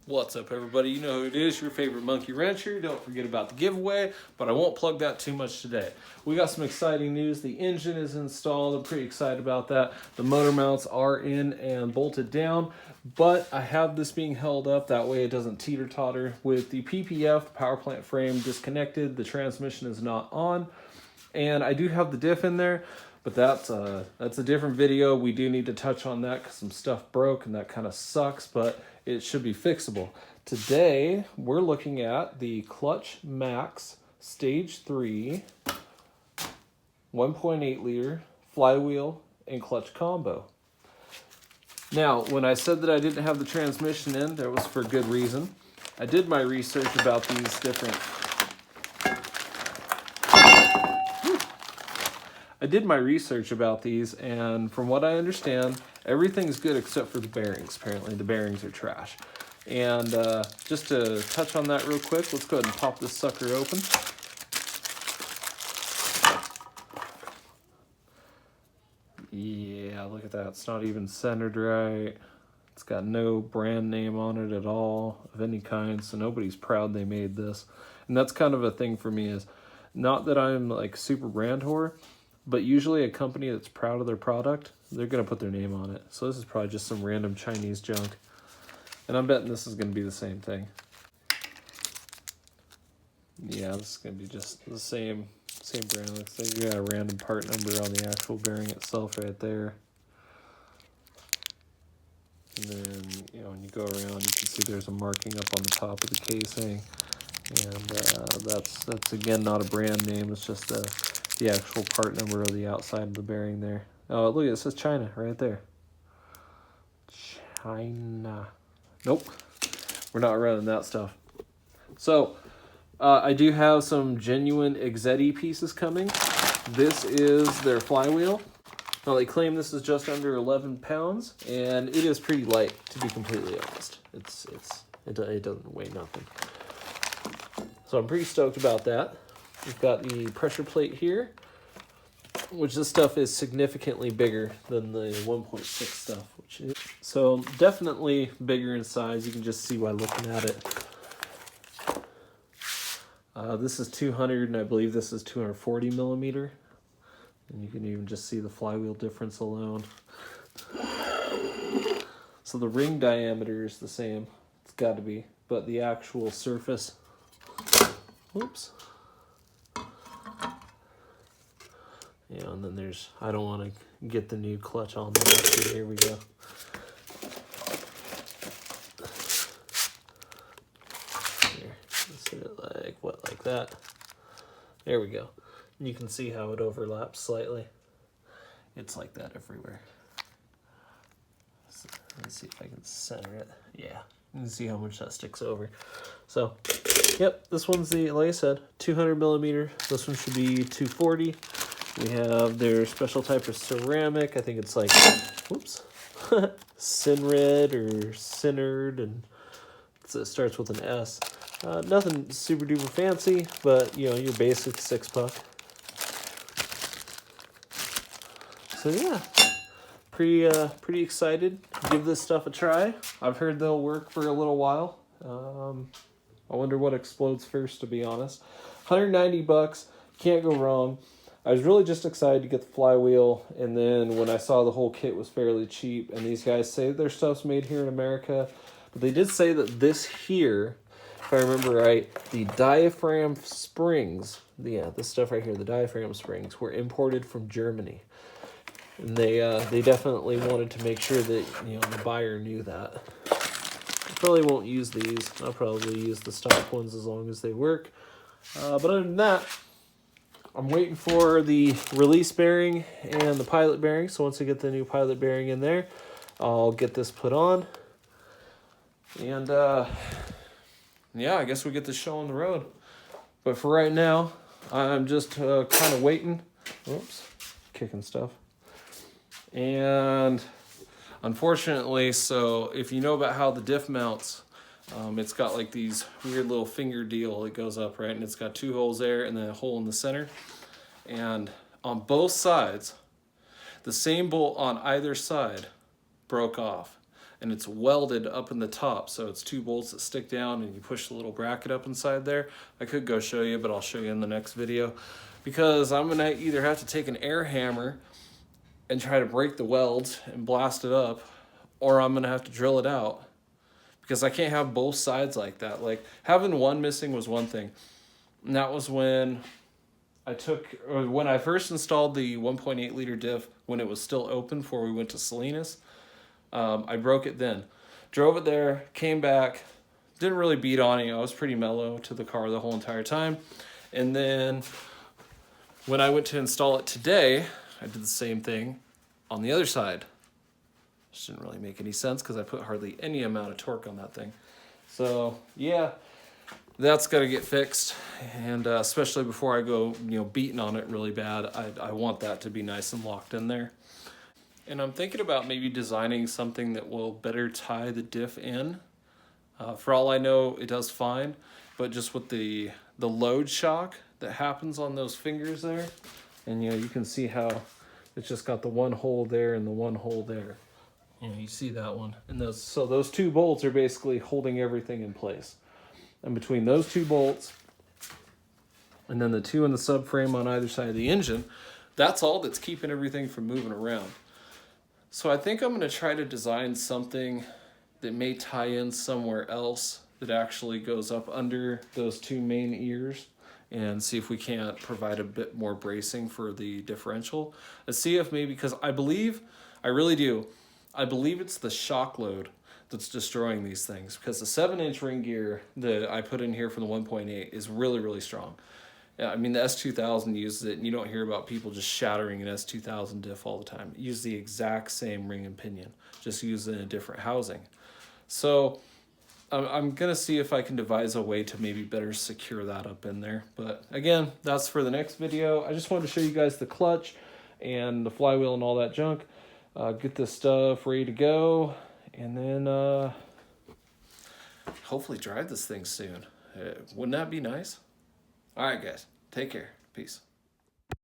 What's up, everybody? You know who it is, your favorite monkey wrencher. Don't forget about the giveaway, but I won't plug that too much today. We got some exciting news. The engine is installed. I'm pretty excited about that. The motor mounts are in and bolted down, but I have this being held up. That way it doesn't teeter-totter. With the PPF, the power plant frame, disconnected, the transmission is not on, and I do have the diff in there, but that's a different video. We do need to touch on that because some stuff broke, and that kind of sucks, but it should be fixable. Today, we're looking at the Clutch Max Stage 3 1.8 liter flywheel and clutch combo. Now, when I said that I didn't have the transmission in, that was for good reason. I did my research about these different... and from what I understand, everything's good except for the bearings. Apparently, the bearings are trash. And just to touch on that real quick, let's go ahead and pop this sucker open. Yeah, look at that. It's not even centered right. It's got no brand name on it at all of any kind, so nobody's proud they made this. And that's kind of a thing for me, is not that I'm like super brand whore, but usually a company that's proud of their product, they're going to put their name on it. So this is probably just some random Chinese junk. And I'm betting this is going to be the same thing. Yeah, this is going to be just the same brand. Looks like you got a random part number on the actual bearing itself right there. And then, you know, when you go around, you can see there's a marking up on the top of the casing. And that's again not a brand name, it's just the actual part number of the outside of the bearing there. Oh, look, it says China right there. China. Nope, we're not running that stuff. So, I do have some genuine Exetti pieces coming. This is their flywheel. Now, they claim this is just under 11 pounds, and it is pretty light, to be completely honest. It doesn't weigh nothing. So I'm pretty stoked about that. We've got the pressure plate here, which this stuff is significantly bigger than the 1.6 stuff. So definitely bigger in size. You can just see by looking at it. This is 200, and I believe this is 240 millimeter. And you can even just see the flywheel difference alone. So the ring diameter is the same. It's got to be. But the actual surface... Whoops. Yeah, and then there's... I don't want to get the new clutch on there. Here we go. Here, let's hit it like that. There we go. And you can see how it overlaps slightly. It's like that everywhere. So, let's see if I can center it. Yeah, you can see how much that sticks over. So, yep, this one's the, like I said, 200 millimeter. This one should be 240. We have their special type of ceramic. I think it's like, whoops, Synred or Synerd, and it starts with an S. Nothing super duper fancy, but you know, your basic 6-puck. So yeah, pretty excited to give this stuff a try. I've heard they'll work for a little while. I wonder what explodes first, to be honest. $190, can't go wrong. I was really just excited to get the flywheel, and then when I saw the whole kit was fairly cheap, and these guys say their stuff's made here in America, but they did say that this here, if I remember right, the Diaphragm Springs, this stuff right here, the Diaphragm Springs, were imported from Germany. And they definitely wanted to make sure that, you know, the buyer knew that. I probably won't use these. I'll probably use the stock ones as long as they work. But other than that, I'm waiting for the release bearing and the pilot bearing. So once I get the new pilot bearing in there, I'll get this put on. And yeah, I guess we get the show on the road. But for right now, I'm just kind of waiting. Oops, kicking stuff. And unfortunately, so if you know about how the diff mounts, it's got like these weird little finger deal that goes up, right? And it's got 2 holes there and then a hole in the center. And on both sides, the same bolt on either side broke off. and it's welded up in the top. So it's 2 bolts that stick down and you push the little bracket up inside there. I could go show you, but I'll show you in the next video, because I'm gonna either have to take an air hammer and try to break the welds and blast it up, or I'm gonna have to drill it out, because I can't have both sides like that. Like, having one missing was one thing, and that was when when I first installed the 1.8 liter diff, when it was still open before we went to Salinas. I broke it then. Drove it there, came back, didn't really beat on it. I was pretty mellow to the car the whole entire time. And then when I went to install it today, I did the same thing on the other side. Which didn't really make any sense because I put hardly any amount of torque on that thing. So yeah, that's got to get fixed. And especially before I go, beating on it really bad, I want that to be nice and locked in there. And I'm thinking about maybe designing something that will better tie the diff in. For all I know, it does fine, but just with the load shock that happens on those fingers there, and you can see how it's just got the one hole there and the one hole there. You see that one, and those 2 bolts are basically holding everything in place. And between those 2 bolts, and then the 2 in the subframe on either side of the engine, that's all that's keeping everything from moving around. So I think I'm going to try to design something that may tie in somewhere else that actually goes up under those 2 main ears, and see if we can't provide a bit more bracing for the differential. Let's see if maybe, because I really do, I believe it's the shock load that's destroying these things, because the 7-inch ring gear that I put in here for the 1.8 is really, really strong. Yeah, I mean, the S2000 uses it, and you don't hear about people just shattering an S2000 diff all the time. It uses the exact same ring and pinion, just used in a different housing. So I'm going to see if I can devise a way to maybe better secure that up in there. But again, that's for the next video. I just wanted to show you guys the clutch and the flywheel and all that junk. Get this stuff ready to go, and then hopefully drive this thing soon. Wouldn't that be nice? All right, guys. Take care. Peace.